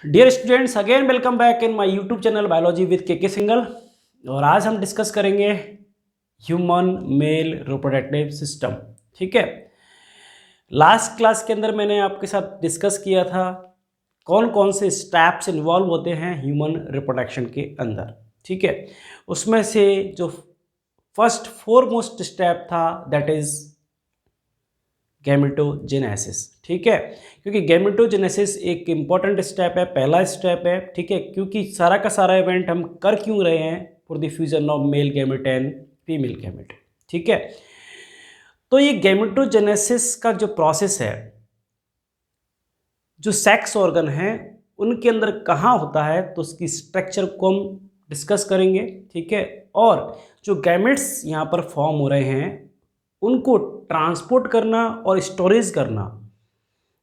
Dear students, again welcome back in my YouTube channel biology with K Singal. और आज हम discuss करेंगे human male reproductive system. ठीक है, लास्ट क्लास के अंदर मैंने आपके साथ डिस्कस किया था कौन कौन से स्टेप्स इन्वॉल्व होते हैं ह्यूमन रिप्रोडक्शन के अंदर। ठीक है, उसमें से जो फर्स्ट फोरमोस्ट स्टेप था दैट इज गैमेटोजेनेसिस। ठीक है, क्योंकि गैमेटोजेनेसिस एक इंपॉर्टेंट स्टेप है, पहला स्टेप है। ठीक है, क्योंकि सारा का सारा इवेंट हम कर क्यों रहे हैं, for the fusion of male gamete and female gamete. ठीक है, तो ये गैमेटोजेनेसिस का जो प्रोसेस है, जो सेक्स ऑर्गन है उनके अंदर कहाँ होता है, तो उसकी स्ट्रक्चर को हम डिस्कस करेंगे। ठीक है, और जो गैमेट्स यहाँ पर फॉर्म हो रहे हैं उनको ट्रांसपोर्ट करना और स्टोरेज करना,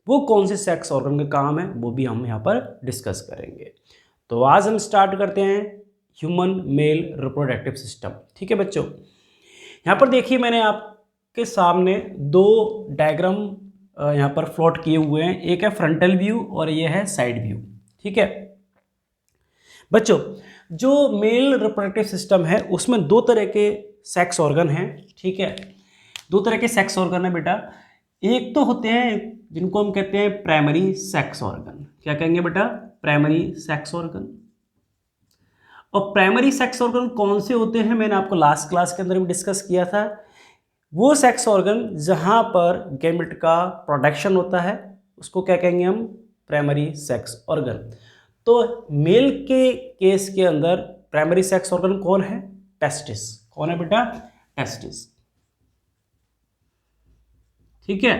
वो कौन से सेक्स ऑर्गन का काम है, वो भी हम यहाँ पर डिस्कस करेंगे। तो आज हम स्टार्ट करते हैं ह्यूमन मेल रिप्रोडक्टिव सिस्टम। ठीक है बच्चों, यहाँ पर देखिए मैंने आपके सामने दो डायग्राम यहाँ पर प्लॉट किए हुए हैं, एक है फ्रंटल व्यू और ये है साइड व्यू। ठीक है बच्चों, जो मेल रिप्रोडक्टिव सिस्टम है उसमें दो तरह के सेक्स ऑर्गन हैं। ठीक है, दो तरह के सेक्स ऑर्गन है बेटा। एक तो होते हैं जिनको हम कहते हैं प्राइमरी सेक्स ऑर्गन। क्या कहेंगे बेटा? Primary sex organ. और प्राइमरी सेक्स ऑर्गन कौन से होते हैं, मैंने आपको लास्ट क्लास के अंदर भी डिस्कस किया था। वो सेक्स ऑर्गन जहां पर गैमेट का प्रोडक्शन होता है उसको क्या कहेंगे हम? Primary sex organ. तो मेल के केस के अंदर प्राइमरी सेक्स ऑर्गन कौन है? टेस्टिस। कौन है बेटा? टेस्टिस। ठीक है,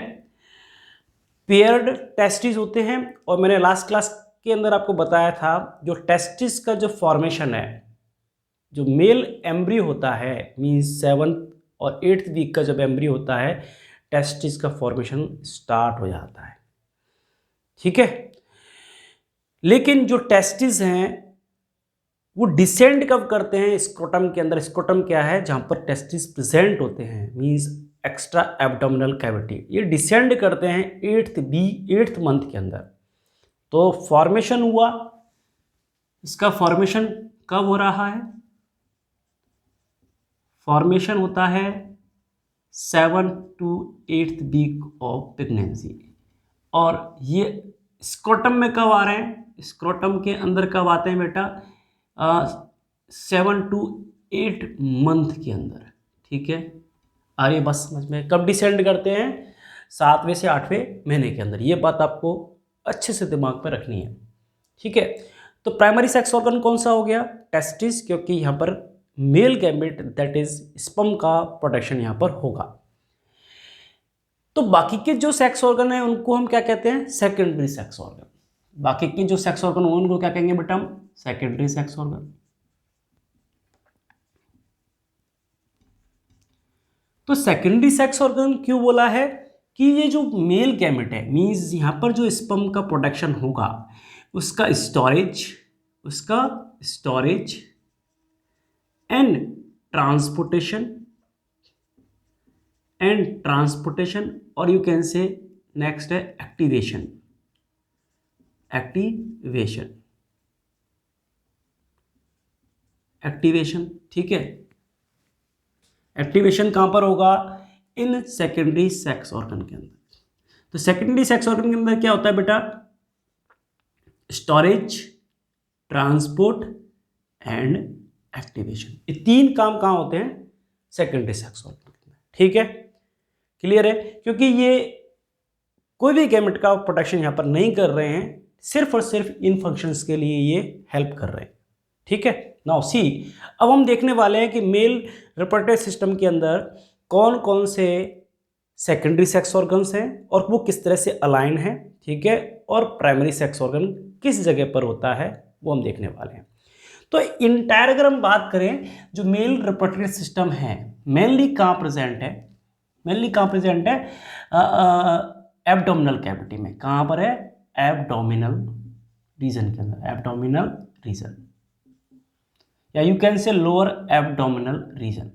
पेयर्ड टेस्टिस होते हैं। और मैंने लास्ट क्लास के अंदर आपको बताया था जो टेस्टिस का जो फॉर्मेशन है, जो मेल एम्ब्रियो होता है, मींस 7th और 8th वीक का जब एम्ब्रियो होता है, टेस्टिस का फॉर्मेशन स्टार्ट हो जाता है। ठीक है, लेकिन जो टेस्टिस हैं वो डिसेंड कब करते हैं? स्क्रोटम के अंदर। स्क्रोटम क्या है? जहां पर टेस्टिस प्रेजेंट होते हैं, मींस एक्स्ट्रा एब्डोमिनल कैविटी। ये डिसेंड करते हैं 8th मंथ के अंदर। तो फॉर्मेशन हुआ, इसका फॉर्मेशन कब हो रहा है? फॉर्मेशन होता है 7th to 8th week of pregnancy. और ये स्क्रोटम में कब आ रहे हैं? स्क्रोटम के अंदर कब आते हैं बेटा? 7 to 8 मंथ के अंदर। ठीक है, आ रही बस समझ में? कब डिसेंड करते हैं? 7वें से 8वें महीने के अंदर। ये बात आपको अच्छे से दिमाग पर रखनी है। ठीक है, तो प्राइमरी सेक्स ऑर्गन कौन सा हो गया? टेस्टिस, क्योंकि यहाँ पर male gamete that is sperm का प्रोडक्शन यहाँ पर होगा। तो बाकी के जो सेक्स ऑर्गन है उनको हम क्या कहते हैं? Secondary sex organ. बाकी के जो सेक्स ऑर्गन उनको क्या कहेंगे बेटा हम? Secondary sex organ. तो सेकेंडरी सेक्स ऑर्गन क्यों बोला है? कि ये जो मेल गैमेट है, मींस यहां पर जो स्पर्म का प्रोडक्शन होगा उसका स्टोरेज एंड ट्रांसपोर्टेशन और यू कैन से नेक्स्ट है एक्टिवेशन। ठीक है, एक्टिवेशन कहां पर होगा? इन सेकेंडरी सेक्स ऑर्गन के अंदर। तो सेकेंडरी सेक्स ऑर्गन के अंदर क्या होता है बेटा? Storage, transport and activation. ये तीन काम कहां होते हैं? सेकेंडरी सेक्स ऑर्गन के अंदर। ठीक है, क्लियर है? क्योंकि ये कोई भी गैमेट का प्रोडक्शन यहां पर नहीं कर रहे हैं, सिर्फ और सिर्फ इन फंक्शंस के लिए ये हेल्प कर रहे हैं। ठीक है, नाउ सी, अब हम देखने वाले हैं कि मेल रिप्रोडक्टिव सिस्टम के अंदर कौन कौन से सेकेंडरी सेक्स ऑर्गन्स हैं और वो किस तरह से अलाइन हैं। ठीक है, और प्राइमरी सेक्स ऑर्गन किस जगह पर होता है वो हम देखने वाले हैं। तो इंटायर अगर हम बात करें, जो मेल रिप्रोडक्टिव सिस्टम है मेनली कहाँ प्रेजेंट है? एब्डोमिनल कैविटी में। कहाँ पर है? एब्डोमिनल रीजन के अंदर, एब्डोमिनल रीजन, या you can say lower abdominal region.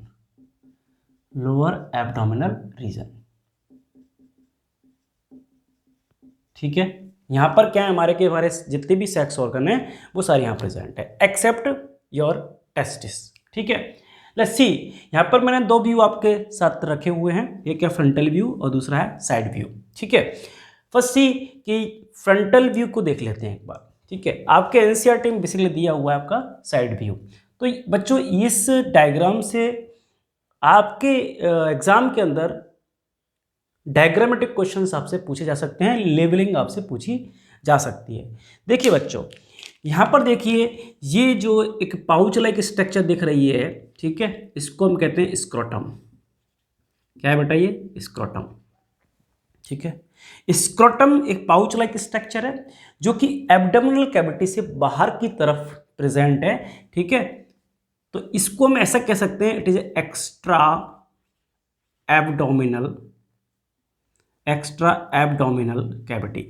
ठीक है, यहाँ पर क्या है, हमारे जितने भी सेक्स ऑर्गन है वो सारे यहाँ प्रेजेंट है एक्सेप्ट योर टेस्टिस। ठीक है, लेट्स सी। यहाँ पर मैंने दो व्यू आपके साथ रखे हुए हैं, एक है फ्रंटल व्यू और दूसरा है साइड व्यू। ठीक है, फर्स्ट सी कि फ्रंटल व्यू को देख लेते हैं एक बार। ठीक है, आपके एनसीईआरटी में बेसिकली दिया हुआ है आपका साइड व्यू। तो बच्चों इस डायग्राम से आपके एग्जाम के अंदर डायग्रामेटिक क्वेश्चंस आपसे पूछे जा सकते हैं, लेवलिंग आपसे पूछी जा सकती है। देखिए बच्चों, यहाँ पर देखिए ये जो एक पाउच लाइक स्ट्रक्चर दिख रही है, ठीक है, इसको हम कहते हैं स्क्रोटम। क्या है बेटा, ये स्क्रोटम। ठीक है, स्क्रोटम एक पाउच लाइक स्ट्रक्चर है जो कि एब्डोमिनल कैविटी से बाहर की तरफ प्रेजेंट है। ठीक है, तो इसको हम ऐसा कह सकते हैं, it is extra abdominal cavity.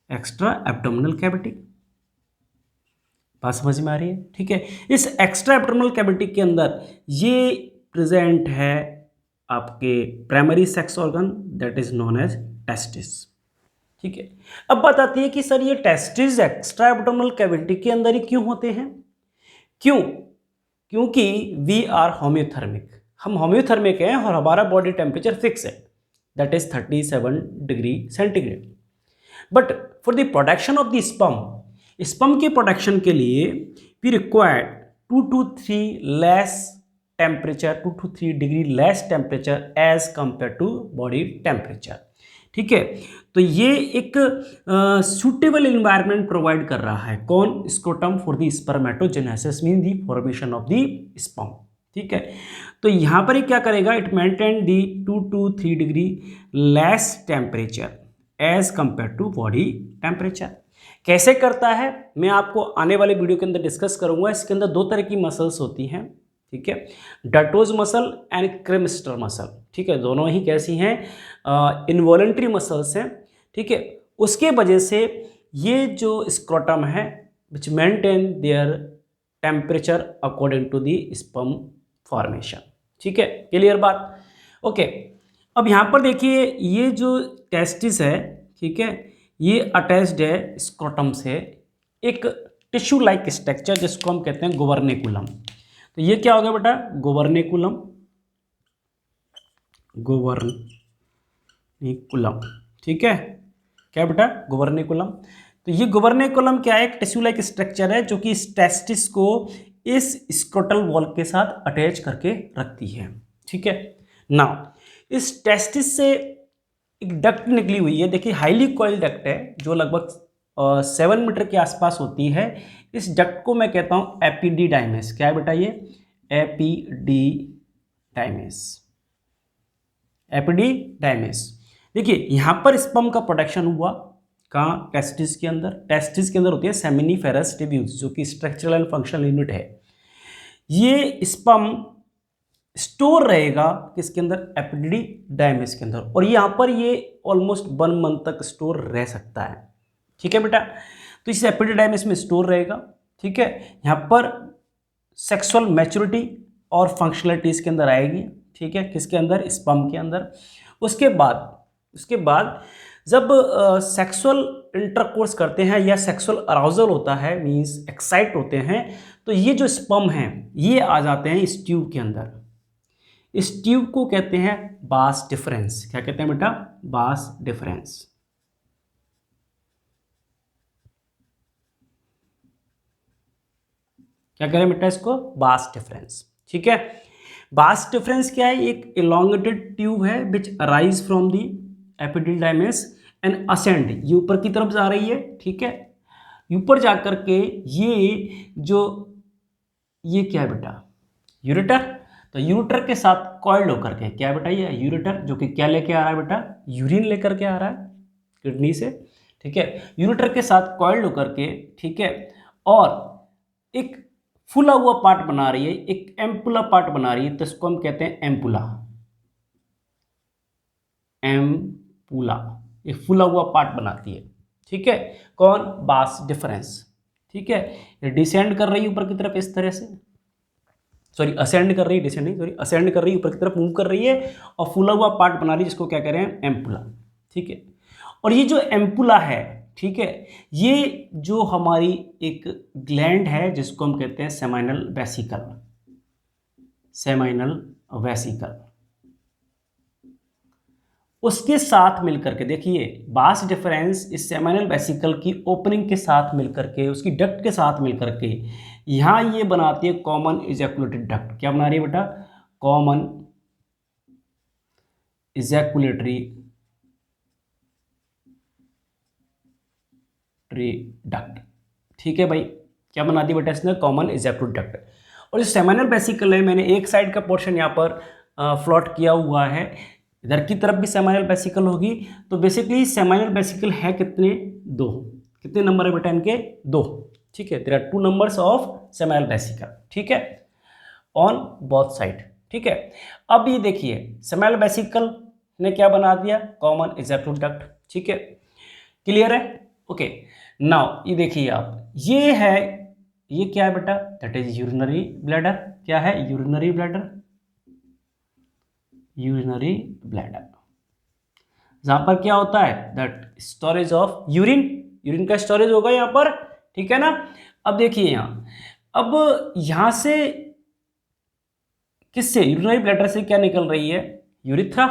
Extra abdominal cavity, बात समझ में आ रही है? ठीक है, इस एक्स्ट्रा एब्डोमिनल कैविटी के अंदर ये प्रेजेंट है आपके primary sex organ that is known as testis. ठीक है, अब बात आती है कि सर ये टेस्टिस एक्स्ट्रा एब्डोमिनल कैविटी के अंदर ही क्यों होते हैं? क्यों? क्योंकि वी आर होम्योथर्मिक, हम होम्योथर्मिक हैं और हमारा बॉडी टेम्परेचर फिक्स है, that is 37 degree centigrade. But for the production of the sperm के प्रोडक्शन के लिए we required 2 to 3 degree less temperature as compare to body temperature. ठीक है, तो ये एक सूटेबल इन्वायरमेंट प्रोवाइड कर रहा है, कौन? Scrotum for the spermatogenesis mean the formation of the sperm. ठीक है, तो यहाँ पर ये क्या करेगा, it maintain the 2 to 3 degree less temperature as compare to body temperature. कैसे करता है मैं आपको आने वाले वीडियो के अंदर डिस्कस करूंगा। इसके अंदर दो तरह की मसल्स होती हैं, ठीक है, डर्टोज मसल एंड क्रेमिस्टर मसल। ठीक है, दोनों ही कैसी हैं, इनवॉलेंट्री मसल्स हैं। ठीक है, उसके वजह से ये जो स्क्रोटम है which maintain their temperature according to the sperm formation. ठीक है, क्लियर बात? ओके, अब यहाँ पर देखिए ये जो टेस्टिस है, ठीक है, ये अटैच्ड है स्क्रोटम से एक टिश्यू लाइक स्ट्रक्चर जिसको हम कहते हैं गोवर्निकुलम। तो ये क्या हो गया बेटा, गोवर्निकुलम। ठीक है, क्या बेटा, गोवर्निकुलम। तो ये गोवर्निकुलम क्या है, एक टिश्यू लाइक स्ट्रक्चर है जो कि इस टेस्टिस को इस स्क्रोटल वॉल के साथ अटैच करके रखती है। ठीक है, नाउ इस टेस्टिस से एक डक्ट निकली हुई है, देखिए हाईली कॉइल डक्ट है जो लगभग 7 मीटर के आसपास होती है। इस डक्ट को मैं कहता हूं एपिडिडाइमिस। क्या है बेटा, ये एपिडिडाइमिस। देखिए यहां पर स्पर्म का प्रोडक्शन हुआ, कहाँ? टेस्टिस के अंदर। टेस्टिस के अंदर होती है सेमिनिफेरस ट्यूब्यूल्स जो कि स्ट्रक्चरल एंड फंक्शनल यूनिट है। ये स्पर्म स्टोर रहेगा किसके अंदर, एपिडिडाइमिस के अंदर, और यहाँ पर ये ऑलमोस्ट 1 मंथ तक स्टोर रह सकता है। ठीक है बेटा, तो इस एपिडिडाइमिस में स्टोर रहेगा। ठीक है, यहाँ पर सेक्सुअल मैच्योरिटी और फंक्शनलिटी इसके अंदर आएगी। ठीक है, किसके अंदर, स्पर्म के अंदर। उसके बाद जब सेक्सुअल इंटरकोर्स करते हैं या सेक्सुअल अराउजल होता है, मींस एक्साइट होते हैं, तो ये जो स्पर्म हैं ये आ जाते हैं इस ट्यूब के अंदर। इस ट्यूब को कहते हैं बास डिफरेंस। क्या कहते हैं बेटा, बास डिफरेंस। क्या कह रहे हैं बेटा इसको, बास डिफरेंस। ठीक है, बास डिफरेंस क्या है, एक इलोंगेटेड ट्यूब है विच arise from the epididymis and ascend, ये ऊपर की तरफ जा रही है। ठीक है, ऊपर जाकर के ये क्या है बेटा, यूरेटर। तो यूरेटर के साथ कॉइल्ड होकर के, क्या बेटा, ये यूरेटर जो कि क्या लेके आ रहा है बेटा, यूरिन लेकर के आ रहा है किडनी से। ठीक है, यूरेटर के साथ कॉइल्ड होकर के, ठीक है, और एक फूला हुआ पार्ट बना रही है, एक एम्पुला पार्ट बना रही है, तो इसको हम कहते हैं एम्पुला। एक फूला हुआ पार्ट बनाती है। ठीक है, कौन, बास डिफरेंस। ठीक है, ये डिसेंड कर रही है ऊपर की तरफ इस तरह से, सॉरी असेंड कर रही है, डिसेंड नहीं, सॉरी असेंड कर रही है, ऊपर की तरफ मूव कर रही है और फूला हुआ पार्ट बना रही है जिसको क्या कह रहे हैं, एम्पुला। ठीक है, और ये जो एम्पुला है, ठीक है, ये जो हमारी एक ग्लैंड है जिसको हम कहते हैं सेमाइनल वेसिकल, सेमाइनल वेसिकल, उसके साथ मिलकर के देखिए वास्ट डिफरेंस इस सेमाइनल वेसिकल की ओपनिंग के साथ मिलकर के, उसकी डक्ट के साथ मिलकर के यहाँ ये बनाती है कॉमन इजैकुलेटरी डक्ट। क्या बना रही है बेटा? Common ejaculatory duct. ठीक है भाई, क्या बना दी बेटा इसने? Common ejaculatory duct. और जो सेमाइनल वेसिकल है, मैंने एक साइड का पोर्शन यहाँ पर प्लॉट किया हुआ है, इधर की तरफ भी सेमाइनल वेसिकल होगी। तो बेसिकली सेमाइनल वेसिकल है कितने? 2। कितने नंबर है बेटा इनके? 2। ठीक है, there are 2 numbers of seminal vesicle, ठीक है, ऑन बोथ साइड। ठीक है, अब ये देखिए सेमाइनल वेसिकल ने क्या बना दिया? Common ejaculatory duct. ठीक है, क्लियर है? ओके, नाउ ये देखिए आप, ये है, ये क्या है बेटा? That is urinary bladder. क्या है? यूरिनरी ब्लैडर, यूरिनरी ब्लैडर, जहां पर क्या होता है? That storage of urine, urine का स्टोरेज होगा यहाँ पर। ठीक है ना? अब देखिए यहाँ, अब यहां से किससे? यूरिनरी ब्लैडर से क्या निकल रही है? यूरिथ्रा।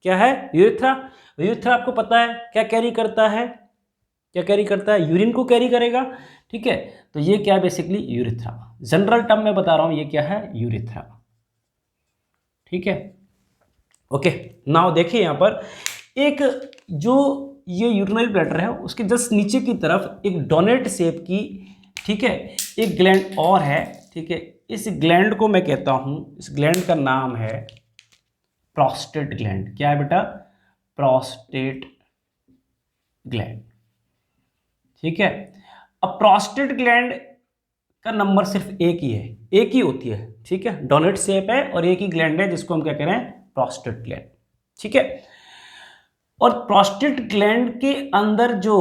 क्या है? यूरिथ्रा। यूरिथ्रा आपको पता है क्या कैरी करता है? क्या कैरी करता है? यूरिन को कैरी करेगा। ठीक है, तो ये क्या है? Basically urethra. जनरल टर्म में बता रहा हूं, ये क्या है? यूरिथ्रा। ठीक है, ओके। नाउ देखिए यहाँ पर एक जो ये यूरिनरी ब्लैडर है, उसके जस्ट नीचे की तरफ एक डोनेट शेप की, ठीक है, एक ग्लैंड और है। ठीक है, इस ग्लैंड को मैं कहता हूं, इस ग्लैंड का नाम है प्रोस्टेट ग्लैंड। क्या है बेटा? Prostate gland. ठीक है, अब प्रोस्टेट ग्लैंड का नंबर सिर्फ एक ही है, एक ही होती है। ठीक है, डोनेट शेप है और एक ही ग्लैंड है जिसको हम क्या कह रहे हैं? Prostate gland. ठीक है, और प्रोस्टेट ग्लैंड के अंदर जो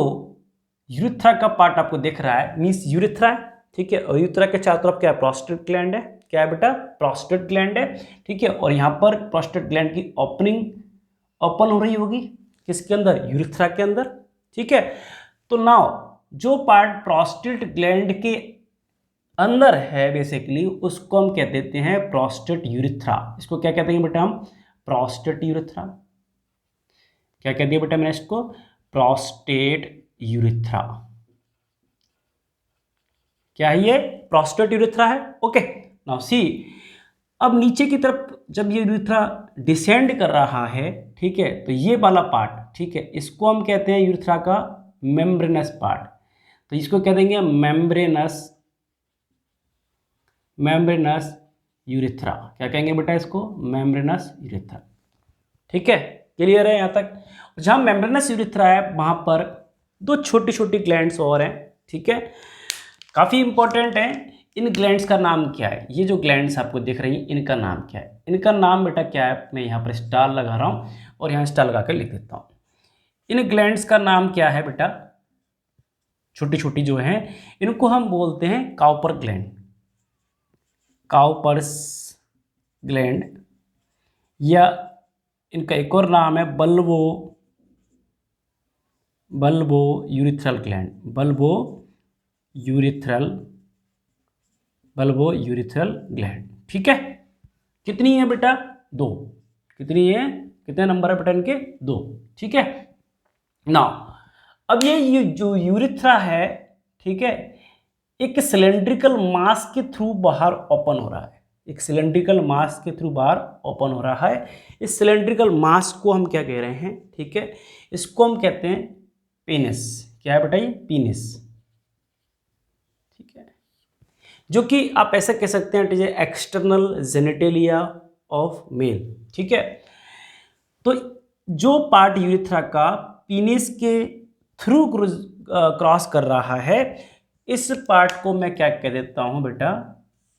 यूरिथ्रा का पार्ट आपको दिख रहा है, मींस यूरिथ्रा है। ठीक है, और यूरिथ्रा के चारों तरफ क्या है? प्रोस्टेट ग्लैंड है। क्या है बेटा? प्रोस्टेट ग्लैंड है। ठीक है, और यहां पर प्रोस्टेट ग्लैंड की ओपनिंग ओपन हो रही होगी किसके अंदर? यूरिथ्रा के अंदर। ठीक है, तो नाउ जो पार्ट प्रोस्टेट ग्लैंड के अंदर है बेसिकली, उसको हम कह देते हैं प्रोस्टेट यूरिथ्रा। इसको क्या कहते हैं बेटा हम? Prostate urethra. क्या कह दिया बेटा मैंने इसको? Prostate urethra. क्या है ये? प्रोस्टेट यूरिथ्रा है। ओके, नाउ सी, अब नीचे की तरफ जब ये यूरिथ्रा डिसेंड कर रहा है, ठीक है, तो ये वाला पार्ट, ठीक है, इसको हम कहते हैं यूरिथ्रा का मेम्ब्रेनस पार्ट। तो इसको कह देंगे मेम्ब्रेनस, मेम्ब्रेनस यूरिथ्रा। क्या कहेंगे बेटा इसको? Membranes urethra. ठीक है, क्लियर है यहाँ तक? जहाँ मेम्ब्रेनस यूरिथ्रा है वहाँ पर 2 छोटी छोटी ग्लैंड्स और हैं। ठीक है, काफ़ी इंपॉर्टेंट है। इन ग्लैंड्स का नाम क्या है? ये जो ग्लैंड्स आपको दिख रही हैं, इनका नाम क्या है? इनका नाम बेटा क्या है? मैं यहाँ पर स्टार लगा रहा हूँ और यहाँ स्टार लगा कर लिख देता हूँ। इन ग्लैंड्स का नाम क्या है बेटा? छोटी छोटी जो हैं, इनको हम बोलते हैं काउपर ग्लैंड, काउपर्स ग्लैंड, या इनका एक और नाम है bulbo, bulbo urethral gland, bulbo urethral, bulbo urethral gland. ठीक है, कितनी है बेटा? 2। कितनी है? कितने नंबर है बेटा इनके? 2। ठीक है, नाउ अब ये जो यूरिथ्रा है, ठीक है, एक सिलेंड्रिकल मास के थ्रू बाहर ओपन हो रहा है, एक सिलेंड्रिकल मास के थ्रू बाहर ओपन हो रहा है। इस सिलेंड्रिकल मास को हम क्या कह रहे हैं? ठीक है, इसको हम कहते हैं पेनिस। क्या है बेटा? ये पेनिस। ठीक है, जो कि आप ऐसा कह सकते हैं it is external genitalia of male. ठीक है, तो जो पार्ट यूरिथ्रा का पेनिस के थ्रू क्रॉस कर रहा है, इस पार्ट को मैं क्या कह देता हूं बेटा?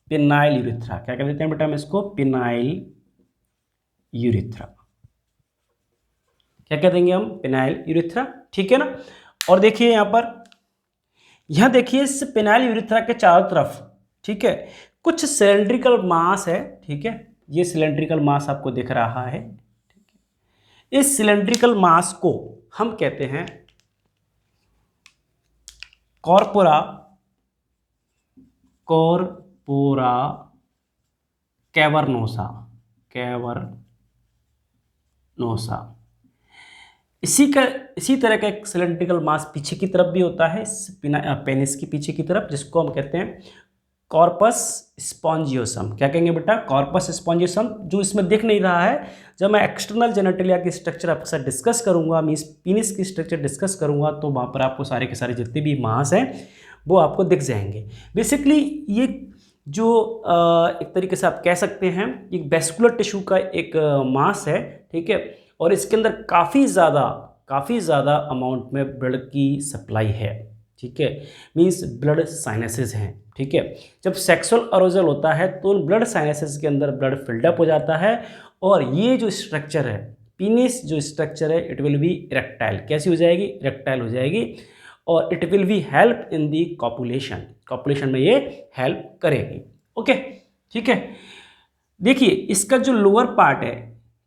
Penile urethra. क्या कह देते हैं बेटा हम इसको? Penile urethra. क्या कह देंगे हम? Penile urethra. ठीक है ना? और देखिए यहां देखिए इस पेनाइल यूरिथ्रा के चारों तरफ, ठीक है, कुछ सिलेंड्रिकल मास है। ठीक है, ये सिलेंड्रिकल मास आपको दिख रहा है। इस सिलेंड्रिकल मास को हम कहते हैं कॉर्पोरा कैवर्नोसा। इसी तरह का एक सिलेंड्रिकल मास पीछे की तरफ भी होता है पेनिस की पीछे की तरफ, जिसको हम कहते हैं कॉर्पस स्पॉन्जियोसम। क्या कहेंगे बेटा? कॉर्पस स्पॉन्जियोसम, जो इसमें दिख नहीं रहा है। जब मैं एक्सटर्नल जेनेटेलिया की स्ट्रक्चर आपके साथ डिस्कस करूंगा, मींस पीनिस की स्ट्रक्चर डिस्कस करूंगा, तो वहाँ पर आपको सारे के सारे जितने भी मास हैं वो आपको दिख जाएंगे। बेसिकली ये जो एक तरीके से आप कह सकते हैं एक वेस्कुलर टिश्यू का एक मास है, ठीक है, और इसके अंदर काफ़ी ज़्यादा अमाउंट में ब्लड की सप्लाई है, ठीक है, मीन्स ब्लड साइनसेस हैं, ठीक है। जब सेक्सुअल अरोजल होता है तो ब्लड साइनसेस के अंदर ब्लड फिल्डअप हो जाता है, और ये जो स्ट्रक्चर है, पीनिस जो स्ट्रक्चर है, इट विल बी इरेक्टाइल। कैसी हो जाएगी? इरेक्टाइल हो जाएगी, और it will be help in the copulation में ये हेल्प करेगी। ओके, ठीक है। देखिए इसका जो लोअर पार्ट है,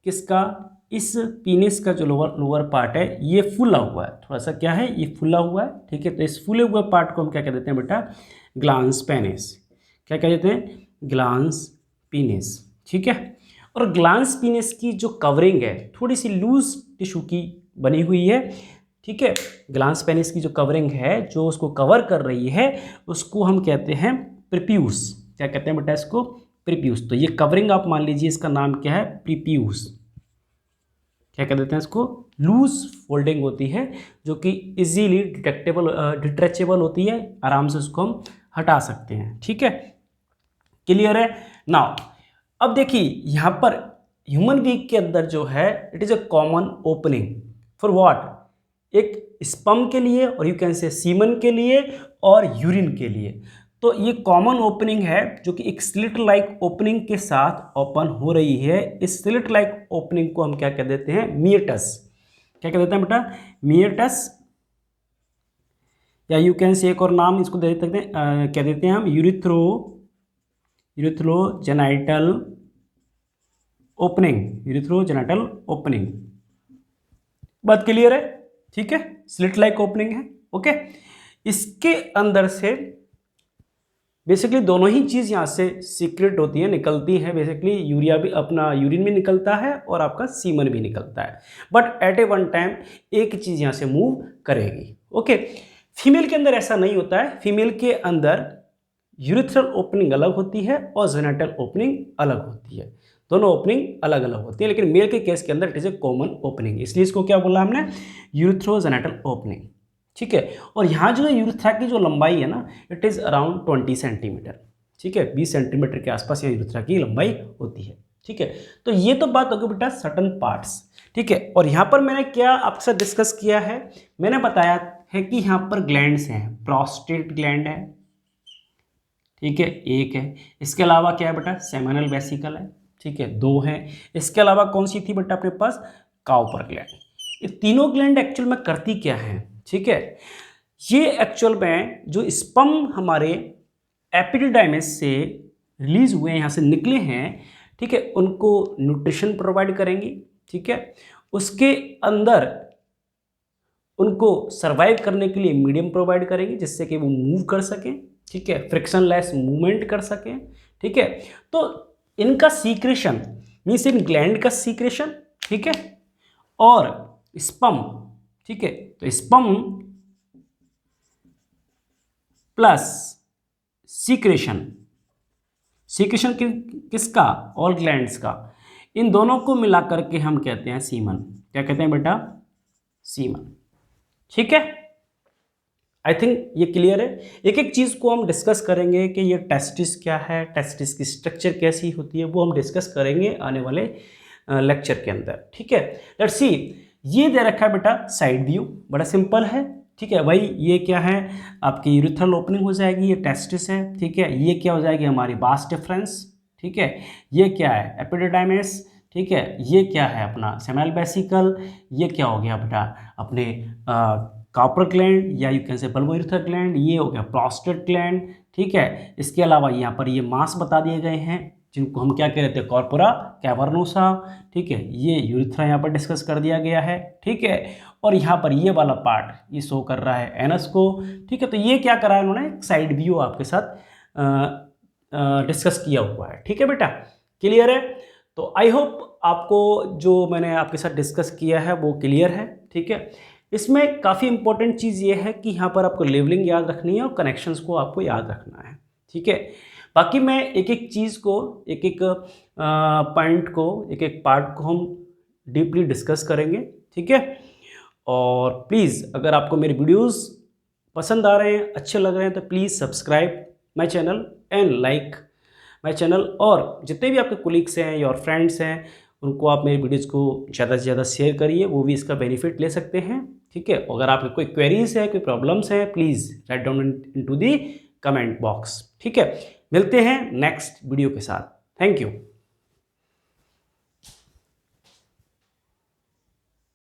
किसका? इस पीनिस का जो लोअर पार्ट है ये फूला हुआ है, थोड़ा सा क्या है, ये फूला हुआ है, ठीक है। तो इस फूले हुए पार्ट को हम क्या कह देते हैं बेटा? Glans penis. क्या कह देते हैं? ग्लांस पीनिस, ठीक है। और ग्लांस पीनिस की जो कवरिंग है थोड़ी सी लूज टिश्यू की बनी हुई है, ठीक है। ग्लांस पेनिस की जो कवरिंग है, जो उसको कवर कर रही है, उसको हम कहते हैं प्रीप्यूस। क्या कहते हैं बेटा? इसको प्रीप्यूस। तो ये कवरिंग आप मान लीजिए, इसका नाम क्या है? प्रीप्यूस। क्या कह देते हैं इसको? लूज फोल्डिंग होती है, जो कि इजीली डिट्रेचेबल होती है, आराम से उसको हम हटा सकते हैं, ठीक है। क्लियर है? नाउ अब देखिए यहाँ पर ह्यूमन बीइंग के अंदर जो है, it is a common opening for what? एक स्पर्म के लिए, और यू कैन से सीमन के लिए, और यूरिन के लिए। तो ये कॉमन ओपनिंग है जो कि एक स्लिट लाइक ओपनिंग के साथ ओपन हो रही है। इस स्लिट लाइक ओपनिंग को हम क्या कह देते हैं? मियटस। क्या कह देते हैं बेटा? मियटस, या यू कैन से एक और नाम इसको दे सकते हैं, क्या देते हैं हम? यूरिथ्रोजेनाइटल ओपनिंग। बात क्लियर है? ठीक है, स्लिट लाइक ओपनिंग है। ओके, इसके अंदर से बेसिकली दोनों ही चीज़ यहाँ से सीक्रेट होती है, निकलती है। बेसिकली यूरिया भी, अपना यूरिन भी निकलता है और आपका सीमन भी निकलता है, but at A one time एक चीज़ यहाँ से मूव करेगी। ओके, फीमेल के अंदर ऐसा नहीं होता है। फीमेल के अंदर यूरिथ्रल ओपनिंग अलग होती है और जेनेटल ओपनिंग अलग होती है। दोनों ओपनिंग अलग अलग होती है, लेकिन मेल के केस के अंदर it is a common opening, इसलिए इसको क्या बोला हमने? यूरिथ्रोजेनेटल ओपनिंग, ठीक है। और यहाँ जो यूरिथ्रा की जो लंबाई है ना, इट इज़ अराउंड 20 सेंटीमीटर, ठीक है। 20 सेंटीमीटर के आसपास यह यूरिथ्रा की लंबाई होती है, ठीक है। तो ये तो बात होगी बेटा सर्टन पार्ट्स, ठीक है। और यहाँ पर मैंने क्या आपके साथ डिस्कस किया है? मैंने बताया है कि यहाँ पर ग्लैंड्स हैं, प्रोस्टेट ग्लैंड है, ठीक है, एक है। इसके अलावा क्या है बेटा? सेमिनल वेसिकल है, ठीक है, 2 हैं। इसके अलावा कौन सी थी बेटा अपने पास? Cowper gland. ये तीनों ग्लैंड एक्चुअल में करती क्या है? ठीक है, ये एक्चुअल में जो स्पर्म हमारे एपिडिडाइमिस से रिलीज हुए हैं, यहाँ से निकले हैं, ठीक है, उनको न्यूट्रिशन प्रोवाइड करेंगी, ठीक है। उसके अंदर उनको सरवाइव करने के लिए मीडियम प्रोवाइड करेंगे, जिससे कि वो मूव कर सकें, ठीक है, फ्रिक्शनलेस मूवमेंट कर सकें, ठीक है। तो इनका सीक्रेशन मीन्स इन ग्लैंड का सीक्रेशन, ठीक है, और स्पर्म, ठीक है। तो स्पर्म प्लस सीक्रेशन किसका? ऑल ग्लैंड्स का। इन दोनों को मिलाकर के हम कहते हैं सीमन। क्या कहते हैं बेटा? सीमन, ठीक है। आई थिंक ये क्लियर है। एक एक चीज़ को हम डिस्कस करेंगे कि ये टेस्टिस क्या है, टेस्टिस की स्ट्रक्चर कैसी होती है, वो हम डिस्कस करेंगे आने वाले लेक्चर के अंदर, ठीक है। लेट्स सी, ये दे रखा है बेटा साइड व्यू, बड़ा सिंपल है, ठीक है भाई। ये क्या है? आपकी यूरिथ्रल ओपनिंग हो जाएगी, ये टेस्टिस है, ठीक है। ये क्या हो जाएगी? हमारी वास डिफरेंस, ठीक है। ये क्या है? एपिडिडाइमिस, ठीक है। ये क्या है? अपना सेमिनल वेसिकल। ये क्या हो गया बेटा? अपने काउपर ग्लैंड, या you can say bulbourethral gland. ये हो गया प्रोस्टेट ग्लैंड, ठीक है। इसके अलावा यहाँ पर ये मास बता दिए गए हैं, जिनको हम क्या कह रहे थे? कॉर्पोरा कैवर्नोसा, ठीक है। ये यूरिथ्रा यहाँ पर डिस्कस कर दिया गया है, ठीक है। और यहाँ पर ये वाला पार्ट ये शो कर रहा है एनस को, ठीक है। तो ये क्या करा है उन्होंने, एक साइड व्यू आपके साथ डिस्कस किया हुआ है, ठीक है बेटा, क्लियर है। तो आई होप आपको जो मैंने आपके साथ डिस्कस किया है वो क्लियर है, ठीक है। इसमें काफ़ी इंपॉर्टेंट चीज़ ये है कि यहाँ पर आपको लेवलिंग याद रखनी है और कनेक्शंस को आपको याद रखना है, ठीक है। बाकी मैं एक एक चीज़ को, एक एक पॉइंट को, एक एक पार्ट को हम डीपली डिस्कस करेंगे, ठीक है। और प्लीज़ अगर आपको मेरे वीडियोस पसंद आ रहे हैं, अच्छे लग रहे हैं, तो please subscribe my channel and like my channel. और जितने भी आपके कोलीग्स हैं या फ्रेंड्स हैं उनको आप मेरी वीडियोज़ को ज़्यादा से ज़्यादा शेयर करिए, वो भी इसका बेनिफिट ले सकते हैं, ठीक है। अगर आपके कोई क्वेरीज है, कोई प्रॉब्लम्स हैं, please write down into the comment box, ठीक है। मिलते हैं नेक्स्ट वीडियो के साथ। Thank you.